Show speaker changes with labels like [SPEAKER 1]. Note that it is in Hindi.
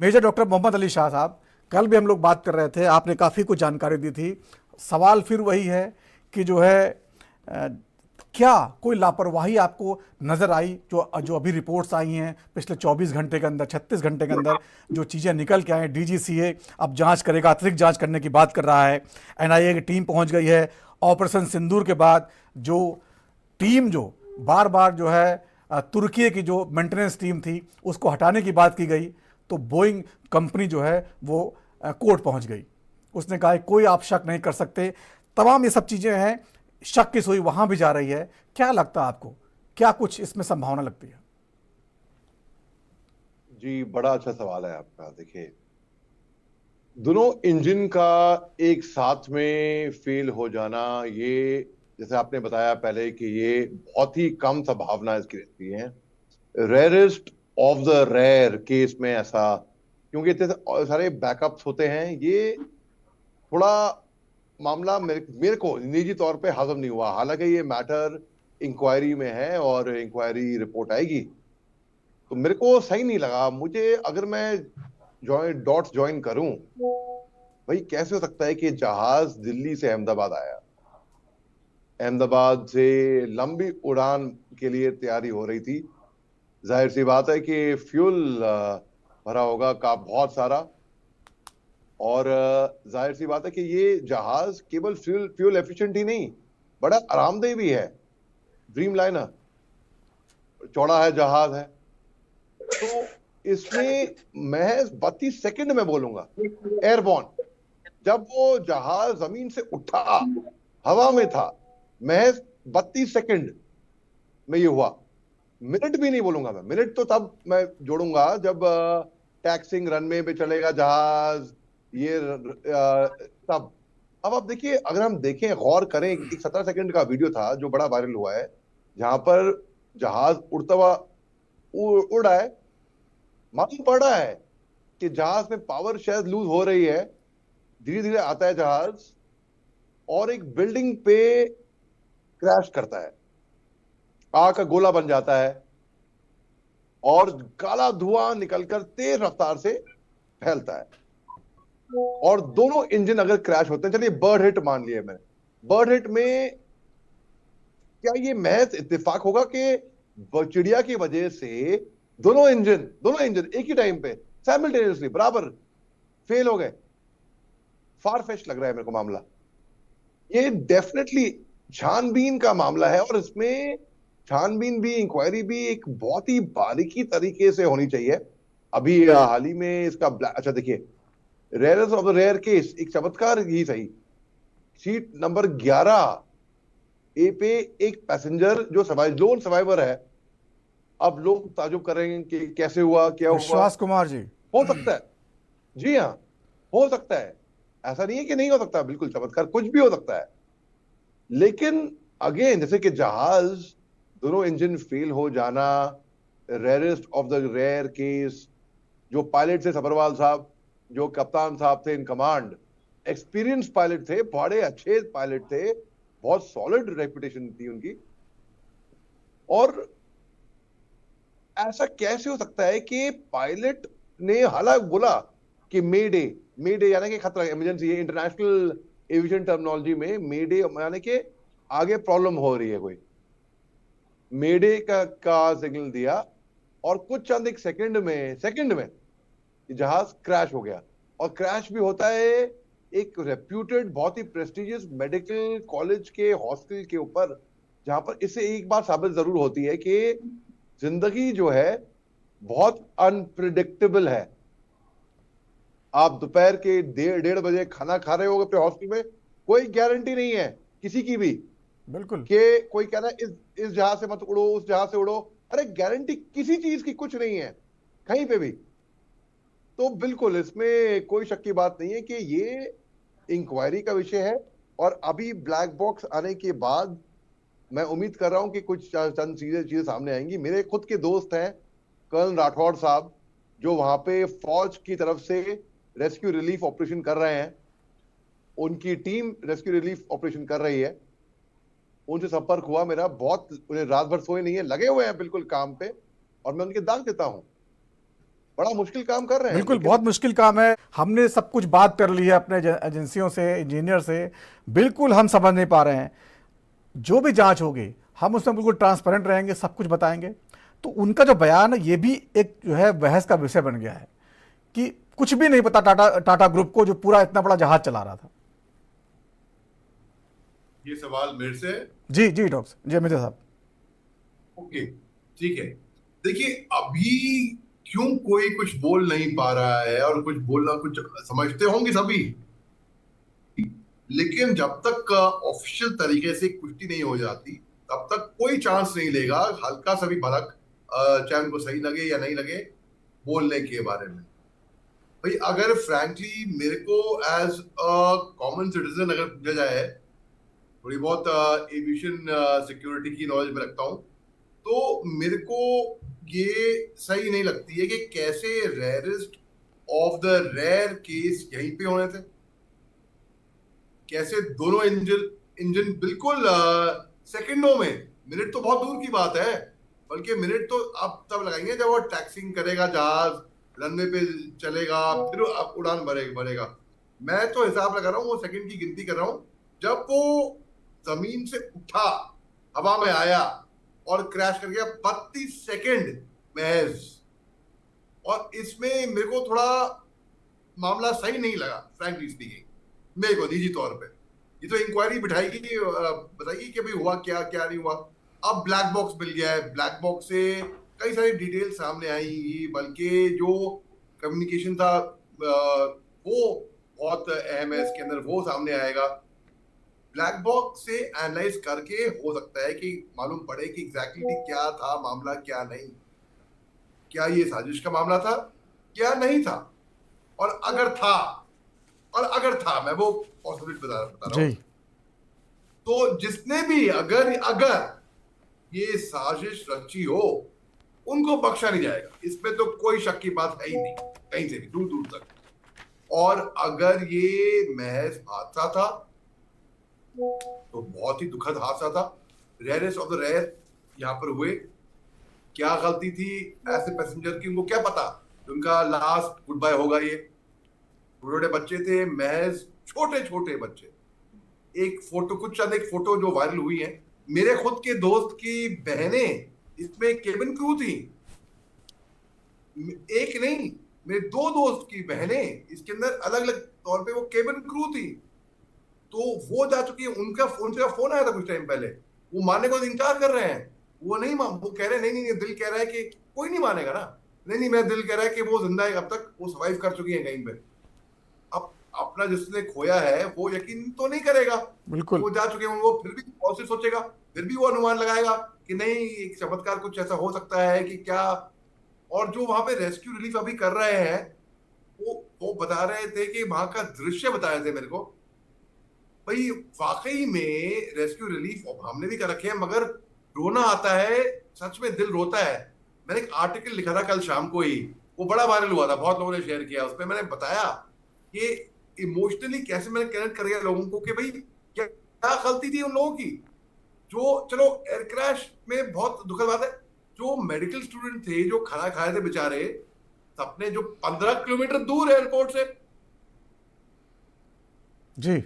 [SPEAKER 1] मेजर डॉक्टर मोहम्मद अली शाह साहब, कल भी हम लोग बात कर रहे थे, आपने काफ़ी कुछ जानकारी दी थी। सवाल फिर वही है कि जो है अ, क्या कोई लापरवाही आपको नज़र आई? जो जो अभी रिपोर्ट्स आई हैं पिछले 24 घंटे के अंदर, 36 घंटे के अंदर जो चीज़ें निकल के आए हैं, डीजीसीए अब जांच करेगा, अतिरिक्त जांच करने की बात कर रहा है, एनआईए की टीम पहुंच गई है। ऑपरेशन सिंदूर के बाद जो टीम जो बार बार जो है तुर्की की जो मेंटेनेंस टीम थी उसको हटाने की बात की गई, तो बोइंग कंपनी जो है वो कोर्ट पहुंच गई। उसने कहा कोई आप शक नहीं कर सकते। तमाम ये सब चीज़ें हैं, शक की सुई वहां भी जा रही है। क्या लगता है आपको, क्या कुछ इसमें संभावना लगती है?
[SPEAKER 2] जी, बड़ा अच्छा सवाल है आपका। देखिए, दोनों इंजन का एक साथ में फेल हो जाना, ये जैसे आपने बताया पहले कि ये बहुत ही कम संभावना इसकी रहती है। Rarest of the rare case में ऐसा, क्योंकि इतने सारे बैकअप्स होते हैं, ये थोड़ा मामला मेरे को निजी तौर पे हजम नहीं हुआ। हालांकि ये मैटर इंक्वायरी में है और इंक्वायरी रिपोर्ट आएगी, तो मेरे को सही नहीं लगा। मुझे, अगर मैं डॉट्स ज्वाइन करूं, भाई कैसे हो सकता है कि जहाज दिल्ली से अहमदाबाद आया, अहमदाबाद से लंबी उड़ान के लिए तैयारी हो रही थी, जाहिर सी बात है कि फ्यूल भरा होगा का बहुत सारा, और जाहिर सी बात है कि ये जहाज केवल फ्यूल फ्यूल एफिशिएंट ही नहीं, बड़ा आरामदेह भी है। ड्रीम लाइनर, चौड़ा है जहाज है, तो इसमें महज 32 सेकंड में बोलूंगा, एयरबॉर्न, जब वो जहाज जमीन से उठा, हवा में था, महज 32 सेकंड में ये हुआ। मिनट भी नहीं बोलूंगा मैं, मिनट तो तब मैं जोड़ूंगा जब टैक्सिंग रनवे पे चलेगा जहाज, ये तब। अब आप देखिए, अगर हम देखें, गौर करें, एक 17 सेकंड का वीडियो था जो बड़ा वायरल हुआ है, जहां पर जहाज उड़ता हुआ उड़ रहा है। मालूम पड़ रहा है कि जहाज में पावर शायद लूज हो रही है, धीरे धीरे आता है जहाज और एक बिल्डिंग पे क्रैश करता है, आग का गोला बन जाता है और काला धुआं निकलकर तेज रफ्तार से फैलता है। और दोनों इंजन अगर क्रैश होते हैं, चलिए बर्ड हिट मान लिया मैंने, बर्ड हिट में क्या ये महज इत्तेफाक होगा कि चिड़िया की वजह से दोनों इंजन एक ही टाइम पे साइमल्टेनियसली बराबर फेल हो गए? फार फेच लग रहा है मेरे को मामला। ये डेफिनेटली छानबीन का मामला है, और इसमें छानबीन भी, इंक्वायरी भी एक बहुत ही बारीकी तरीके से होनी चाहिए। अभी हाल ही में इसका अच्छा देखिए, rarest of the rare case, एक चमत्कार ही सही, सीट नंबर 11 ए पे एक पैसेंजर जो लोन सर्वाइवर है। अब लोग ताजुब करेंगे कि कैसे हुआ, क्या हुआ।
[SPEAKER 1] विश्वास कुमार जी।
[SPEAKER 2] हो सकता है, जी हाँ, हो सकता है, ऐसा नहीं है कि नहीं हो सकता, बिल्कुल चमत्कार कुछ भी हो सकता है। लेकिन अगेन, जैसे कि जहाज दोनों इंजन फेल हो जाना, rarest of the rare case. जो पायलट थे सबरवाल साहब, जो कप्तान साहब थे इन कमांड, एक्सपीरियंस पायलट थे, बड़े अच्छे पायलट थे, बहुत सॉलिड रेपुटेशन थी उनकी। और ऐसा कैसे हो सकता है कि पायलट ने हालांकि बोला कि मे डे, मे डे यानी कि खतरा, इमरजेंसी है इंटरनेशनल एविएशन टर्मिनोलॉजी में, मे डे यानी कि आगे प्रॉब्लम हो रही है कोई, मे डे का सिग्नल दिया, और कुछ चंद एक सेकंड में जहाज क्रैश हो गया। और क्रैश भी होता है एक रेप्यूटेड, बहुत ही प्रेस्टिजियस मेडिकल कॉलेज के हॉस्टल के ऊपर, जहां पर इससे एक बात साबित जरूर होती है कि जिंदगी जो है बहुत अनप्रिडिक्टेबल है। आप दोपहर के 1:30 बजे खाना खा रहे हो अपने हॉस्टल में, कोई गारंटी नहीं है किसी की भी
[SPEAKER 1] बिल्कुल।
[SPEAKER 2] कि कोई कह रहा है इस जहाज से मत उड़ो, उस जहाज से उड़ो। अरे गारंटी किसी चीज की कुछ नहीं है कहीं पे भी। तो बिल्कुल इसमें कोई शक की बात नहीं है कि ये इंक्वायरी का विषय है। और अभी ब्लैक बॉक्स आने के बाद मैं उम्मीद कर रहा हूं कि कुछ चंद चीजें सामने आएंगी। मेरे खुद के दोस्त हैं कर्नल राठौड़ साहब, जो वहां पे फौज की तरफ से रेस्क्यू रिलीफ ऑपरेशन कर रहे हैं, उनकी टीम रेस्क्यू रिलीफ ऑपरेशन कर रही है। उनसे संपर्क हुआ मेरा, बहुत, उन्हें रात भर सोए नहीं है, लगे हुए हैं बिल्कुल काम पे, और मैं उनके दाग देता हूं। बड़ा मुश्किल काम कर रहे हैं।
[SPEAKER 1] बिल्कुल,
[SPEAKER 2] लेकिन
[SPEAKER 1] बहुत मुश्किल काम है। हमने सब कुछ बात कर ली है अपने एजेंसियों से, इंजीनियर से, बिल्कुल हम समझ नहीं पा रहे हैं। जो भी जांच होगी हम उसमें बिल्कुल ट्रांसपेरेंट रहेंगे, सब कुछ बताएंगे। तो उनका जो बयान है ये भी एक जो है बहस का विषय बन गया है कि कुछ भी नहीं पता टाटा ग्रुप को, जो पूरा इतना बड़ा जहाज चला रहा था।
[SPEAKER 3] ये सवाल मेरे से है?
[SPEAKER 1] जी जी डॉक्टर जी, अमित साहब।
[SPEAKER 3] ओके, ठीक है। देखिए, अभी क्यों कोई कुछ बोल नहीं पा रहा है, और कुछ बोलना, कुछ समझते होंगे सभी, लेकिन जब तक ऑफिशियल तरीके से पुष्टि नहीं हो जाती तब तक कोई चांस नहीं लेगा हल्का सा भी भनक, चाहे उनको सही लगे या नहीं लगे, बोलने के बारे में। भाई, अगर फ्रैंकली मेरे को एज अ कॉमन सिटीजन अगर पूछा जाए, थोड़ी बहुत एविएशन सिक्योरिटी की नॉलेज में रखता हूँ, तो मेरे को ये सही नहीं लगती है कि कैसे rarest of the rare case यहीं पे होने थे, कैसे दोनों इंजन बिल्कुल सेकंडों में, मिनट तो बहुत दूर की बात है, बल्कि मिनट तो आप तब लगाएंगे जब वो टैक्सिंग करेगा जहाज, रनवे पे चलेगा, फिर आप उड़ान भरेगा। मैं तो हिसाब लगा रहा हूँ, वो सेकंड की गिनती कर रहा हूँ, जब वो जमीन से उठा, हवा में आया और क्रैश कर गया, 32 सेकंड महज। और इसमें मेरे को थोड़ा मामला सही नहीं लगा, फ्रैंकली स्पीकिंग, मेरे को निजी तौर पे। ये तो इंक्वायरी बिठाएगी, बताइए कि भाई हुआ क्या, क्या नहीं हुआ। अब ब्लैक बॉक्स मिल गया है, ब्लैक बॉक्स से कई सारी डिटेल सामने आएंगी, बल्कि जो कम्युनिकेशन था वो बहुत अहम है इसके अंदर, वो सामने आएगा। ब्लैक बॉक्स से एनालाइज करके हो सकता है कि मालूम पड़े कि एग्जैक्टली क्या था मामला, क्या नहीं, क्या ये साजिश का मामला था, क्या नहीं था। और अगर था, मैं वो पॉसिबिलिटी बता रहा हूँ, तो जिसने भी अगर ये साजिश रची हो, उनको बख्शा नहीं जाएगा, इसमें तो कोई शक की बात है ही नहीं, कहीं से भी, दूर दूर तक। और अगर ये महज हादसा था तो बहुत ही दुखद हादसा था, रेयरेस्ट ऑफ द रेयर यहाँ पर हुए। क्या गलती थी ऐसे पैसेंजर की, उनको क्या पता उनका लास्ट गुड बाय होगा। ये छोटे बच्चे थे, महज छोटे बच्चे। एक फोटो जो वायरल हुई है, मेरे खुद के दोस्त की बहनें इसमें केबिन क्रू थी, एक नहीं, मेरे 2 दोस्त की बहनें इसके अंदर अलग अलग तौर पे वो केबिन क्रू थी। तो वो जा चुकी है, उनका फोन आया था कुछ टाइम पहले, वो मानने को इनकार कर रहे हैं, वो कह रहे हैं नहीं, दिल कह रहा है कि कोई नहीं मानेगा ना, नहीं मैं दिल कह रहा है कि वो जिंदा है, अब तक वो सर्वाइव कर चुकी है कहीं पे। अब अपना जिसने खोया है वो यकीन तो नहीं करेगा,
[SPEAKER 1] बिल्कुल,
[SPEAKER 3] वो जा चुके हैं, वो फिर भी पॉजिटिव सोचेगा, फिर भी वो अनुमान लगाएगा कि नहीं, एक चमत्कार कुछ ऐसा हो सकता है कि क्या। और जो वहां पे रेस्क्यू रिलीफ अभी कर रहे हैं, वो बता रहे थे कि वहां का दृश्य बताए थे मेरे को, भाई वाकई में रेस्क्यू रिलीफ हमने भी कर रखे हैं, मगर रोना आता है, सच में दिल रोता है। मैंने एक आर्टिकल लिखा था कल शाम को ही, वो बड़ा वायरल हुआ था, बहुत लोगों ने शेयर किया, उसमें मैंने बताया कि इमोशनली कैसे मैंने कनेक्ट कर गया लोगों को कि भाई क्या गलती थी उन लोगों की। जो चलो एयर क्रैश में बहुत दुखद बात है, जो मेडिकल स्टूडेंट थे जो खाना खाए थे बेचारे, अपने जो 15 किलोमीटर दूर एयरपोर्ट से,
[SPEAKER 1] जी